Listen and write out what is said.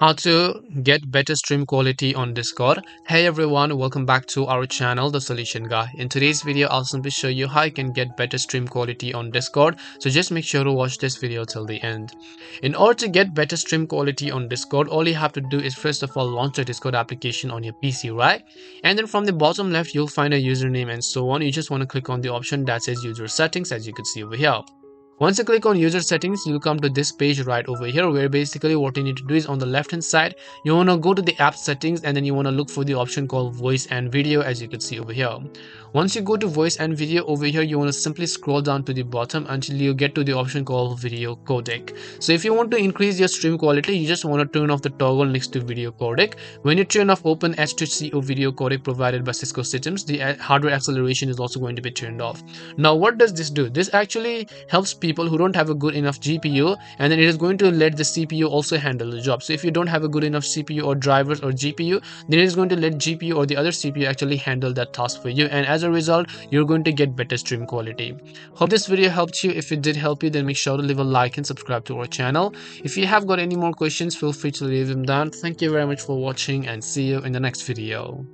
How to get better stream quality on Discord. Hey everyone, welcome back to our channel, The Solution Guy. In today's video, I'll simply show you how you can get better stream quality on Discord. So just make sure to watch this video till the end. In order to get better stream quality on Discord, all you have to do is first of all launch the Discord application on your PC, right? And then from the bottom left, you'll find a username and so on. You just want to click on the option that says user settings, as you can see over here. Once you click on user settings, you'll come to this page right over here, where basically what you need to do is on the left hand side, you want to go to the app settings and then you want to look for the option called voice and video, as you can see over here. Once you go to voice and video over here, you want to simply scroll down to the bottom until you get to the option called video codec. So if you want to increase your stream quality, you just want to turn off the toggle next to video codec. When you turn off open H2CO video codec provided by Cisco systems, the hardware acceleration is also going to be turned off. Now what does this do? This actually helps people who don't have a good enough GPU, and then it is going to let the CPU also handle the job. So if you don't have a good enough CPU or drivers or GPU, then it is going to let GPU or the other CPU actually handle that task for you, and as a result you're going to get better stream quality. Hope this video helped you. If it did help you, then make sure to leave a like and subscribe to our channel. If you have got any more questions, feel free to leave them down. Thank you very much for watching and see you in the next video.